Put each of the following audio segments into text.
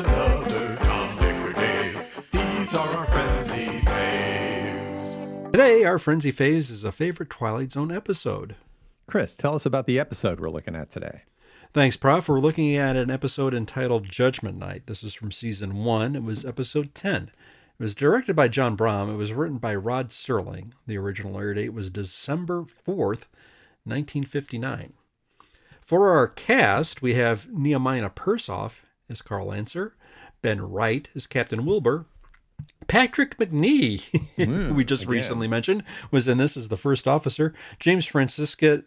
another Tom, Dick, or Dave. These are our Frenzy Faves. Today, our Frenzy Faves is a favorite Twilight Zone episode. Chris, tell us about the episode we're looking at today. Thanks, Prof. We're looking at an episode entitled Judgment Night. This is from Season 1. It was Episode 10. It was directed by John Brom. It was written by Rod Serling. The original air date was December 4th, 1959. For our cast, we have Nehemiah Persoff as Carl Lanser, Ben Wright as Captain Wilbur, Patrick McNee, who we just recently mentioned, was in this as the first officer. James Francisca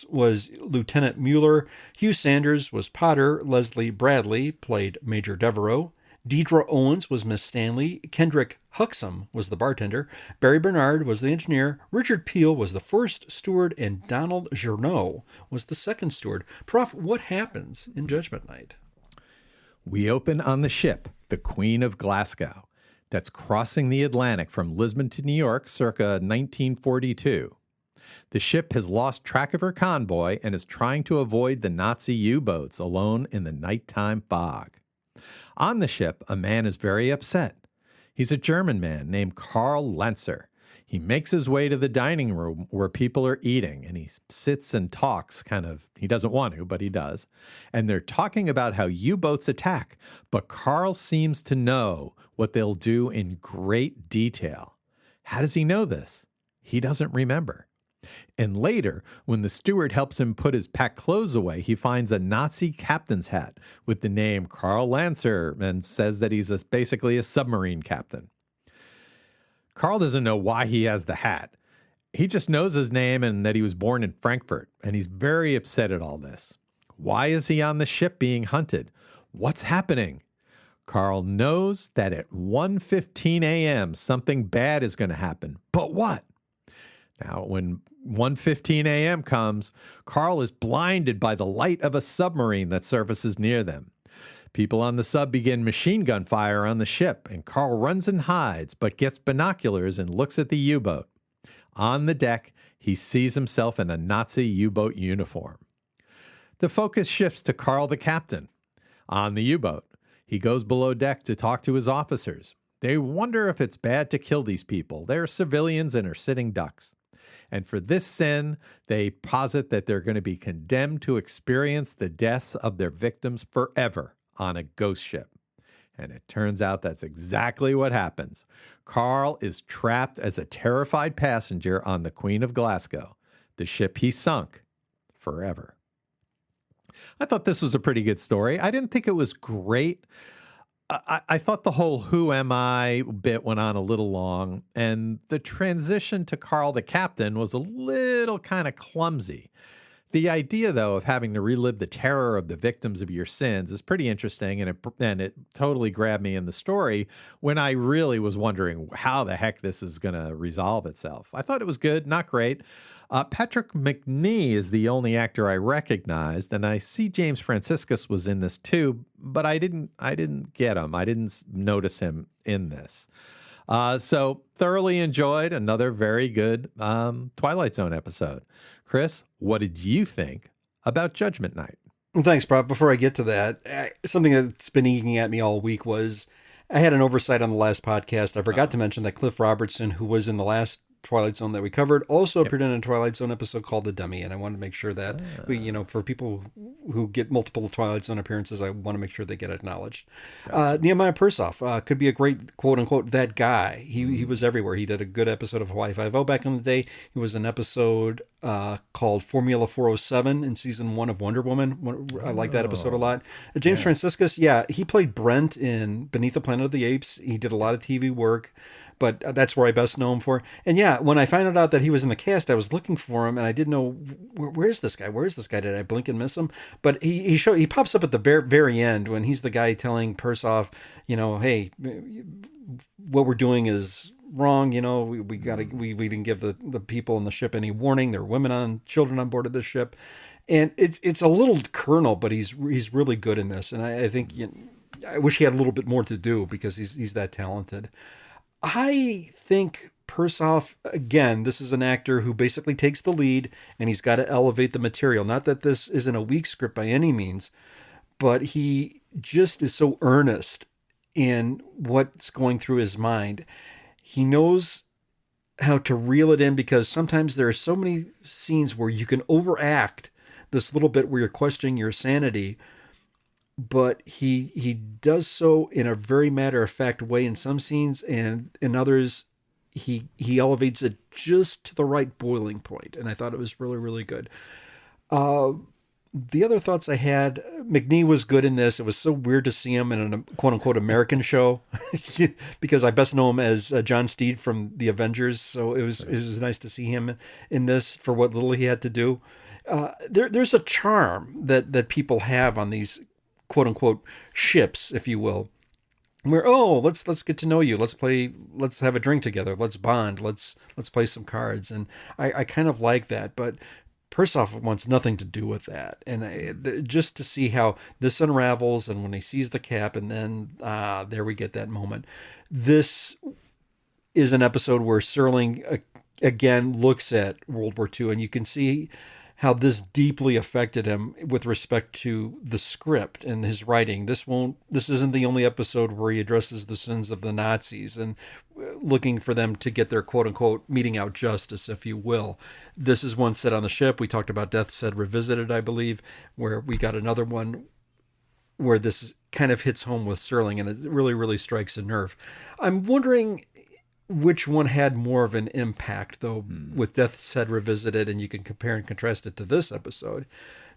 was Lieutenant Mueller. Hugh Sanders was Potter. Leslie Bradley played Major Devereaux. Deidre Owens was Miss Stanley. Kendrick Huxham was the bartender. Barry Bernard was the engineer. Richard Peel was the first steward. And Donald Journeau was the second steward. Prof, what happens in Judgment Night? We open on the ship, the Queen of Glasgow, that's crossing the Atlantic from Lisbon to New York circa 1942. The ship has lost track of her convoy and is trying to avoid the Nazi U-boats alone in the nighttime fog. On the ship, a man is very upset. He's a German man named Carl Lanser. He makes his way to the dining room where people are eating, and he sits and talks he doesn't want to, but he does. And they're talking about how U-boats attack, but Carl seems to know what they'll do in great detail. How does he know this? He doesn't remember. And later, when the steward helps him put his packed clothes away, he finds a Nazi captain's hat with the name Carl Lanser and says that he's basically a submarine captain. Carl doesn't know why he has the hat. He just knows his name and that he was born in Frankfurt, and he's very upset at all this. Why is he on the ship being hunted? What's happening? Carl knows that at 1:15 a.m. something bad is going to happen. But what? Now, when 1:15 a.m. comes, Carl is blinded by the light of a submarine that surfaces near them. People on the sub begin machine gun fire on the ship, and Carl runs and hides, but gets binoculars and looks at the U-boat. On the deck, he sees himself in a Nazi U-boat uniform. The focus shifts to Carl the captain. On the U-boat, he goes below deck to talk to his officers. They wonder if it's bad to kill these people. They're civilians and are sitting ducks. And for this sin, they posit that they're going to be condemned to experience the deaths of their victims forever on a ghost ship. And it turns out that's exactly what happens. Carl is trapped as a terrified passenger on the Queen of Glasgow, the ship he sunk forever. I thought this was a pretty good story. I didn't think it was great. I thought the whole who am I bit went on a little long, and the transition to Carl the captain was a little kind of clumsy. The idea, though, of having to relive the terror of the victims of your sins is pretty interesting, and it totally grabbed me in the story when I really was wondering how the heck this is going to resolve itself. I thought it was good, not great. Patrick McNee is the only actor I recognized, and I see James Franciscus was in this too, but I didn't get him. I didn't notice him in this. So thoroughly enjoyed another very good Twilight Zone episode. Chris, what did you think about Judgment Night? Thanks, Prof. Before I get to that, something that's been eating at me all week was I had an oversight on the last podcast. I forgot to mention that Cliff Robertson, who was in the last Twilight Zone that we covered, also appeared in a Twilight Zone episode called The Dummy, and I wanted to make sure that for people who get multiple Twilight Zone appearances, I want to make sure they get acknowledged. Gotcha. Nehemiah Persoff could be a great quote unquote that guy. He was everywhere. He did a good episode of Hawaii Five-0 back in the day. He was an episode called Formula 407 in season 1 of Wonder Woman. I like that episode a lot. James Franciscus, he played Brent in Beneath the Planet of the Apes. He did a lot of TV work, but that's where I best know him for. And when I found out that he was in the cast, I was looking for him, and I didn't know where's this guy. Where's this guy? Did I blink and miss him? But he pops up at the very end when he's the guy telling Persoff, hey, what we're doing is wrong. We didn't give the people on the ship any warning. There were children on board of the ship, and it's a little colonel, but he's really good in this, and I think I wish he had a little bit more to do because he's that talented. I think Persoff, again, this is an actor who basically takes the lead and he's got to elevate the material. Not that this isn't a weak script by any means, but he just is so earnest in what's going through his mind. He knows how to reel it in, because sometimes there are so many scenes where you can overact this little bit where you're questioning your sanity, but he does so in a very matter-of-fact way in some scenes, and in others he elevates it just to the right boiling point, and I thought it was really, really good. The other thoughts I had, McNee was good in this. It was so weird to see him in a quote-unquote American show because I best know him as John Steed from The Avengers, so it was nice to see him in this for what little he had to do. There's a charm that people have on these quote-unquote ships, if you will, where, let's get to know you, let's have a drink together, let's bond, let's play some cards, and I kind of like that, but Persoff wants nothing to do with that. And just to see how this unravels, and when he sees the cap, and then there we get that moment. This is an episode where Serling again looks at World War II, and you can see how this deeply affected him with respect to the script and his writing. This isn't the only episode where he addresses the sins of the Nazis and looking for them to get their quote unquote meting out justice, if you will. This is one set on the ship. We talked about Death Said Revisited, I believe, where we got another one where this kind of hits home with Serling, and it really, really strikes a nerve. I'm wondering which one had more of an impact, though, with Death Said Revisited, and you can compare and contrast it to this episode,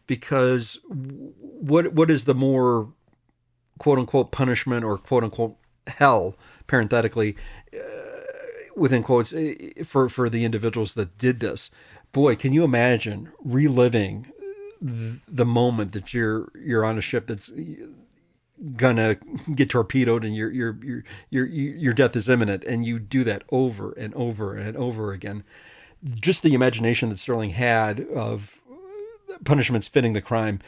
because what is the more quote-unquote punishment or quote-unquote hell, parenthetically, within quotes, for the individuals that did this? Boy, can you imagine reliving the moment that you're on a ship that's gonna get torpedoed and your death is imminent, and you do that over and over and over again. Just the imagination that Serling had of punishments fitting the crime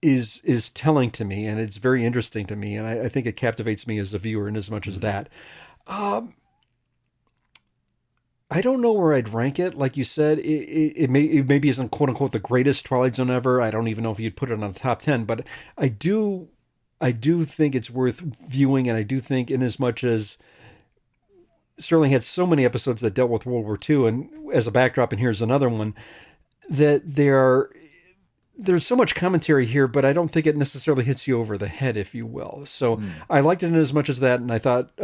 is telling to me, and it's very interesting to me, and I think it captivates me as a viewer in as much as that. I don't know where I'd rank it. Like you said, it maybe isn't quote unquote the greatest Twilight Zone ever. I don't even know if you'd put it on the top 10, but I do think it's worth viewing, and I do think, in as much as Serling had so many episodes that dealt with World War II, and as a backdrop, and here's another one, that there's so much commentary here, but I don't think it necessarily hits you over the head, if you will. So I liked it in as much as that, and I thought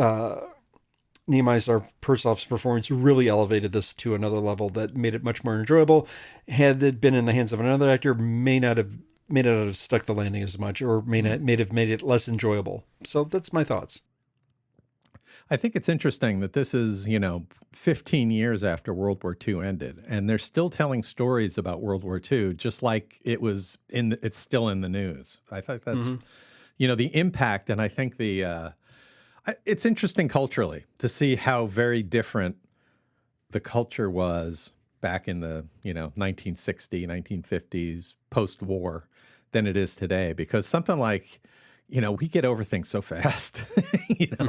Niemeister Persoff's performance really elevated this to another level that made it much more enjoyable. Had it been in the hands of another actor, may not have stuck the landing as much, or may have made it less enjoyable. So that's my thoughts. I think it's interesting that this is, 15 years after World War II ended, and they're still telling stories about World War II, just like it's still in the news. I think that's, the impact, and I think it's interesting culturally to see how very different the culture was back in the, 1960s, 1950s, post-war, than it is today, because something like, we get over things so fast.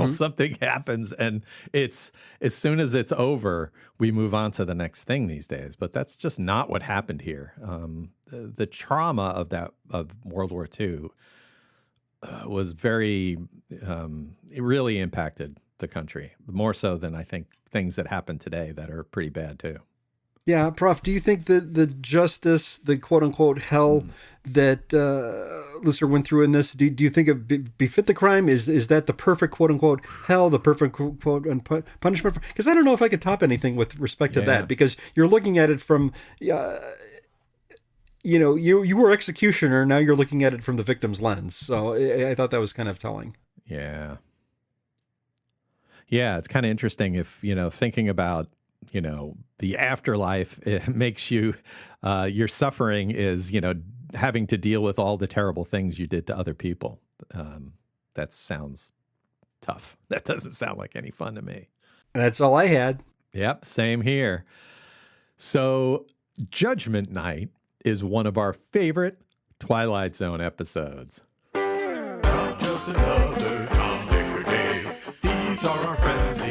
Something happens, and it's as soon as it's over, we move on to the next thing these days. But that's just not what happened here. The trauma of World War II was very, it really impacted the country, more so than I think things that happen today that are pretty bad too. Yeah, Prof, do you think that the justice, the quote-unquote hell that Lusser went through in this, do you think it befit the crime? Is that the perfect quote-unquote hell, the perfect quote punishment? Because I don't know if I could top anything with respect to that, because you're looking at it from, you were executioner, now you're looking at it from the victim's lens. So I thought that was kind of telling. Yeah. Yeah, it's kind of interesting if, thinking about, the afterlife, it makes you, your suffering is, having to deal with all the terrible things you did to other people. That sounds tough. That doesn't sound like any fun to me. That's all I had. Yep, same here. So Judgment Night is one of our favorite Twilight Zone episodes. Just another Tom, Dick, or Dave. These are our friends.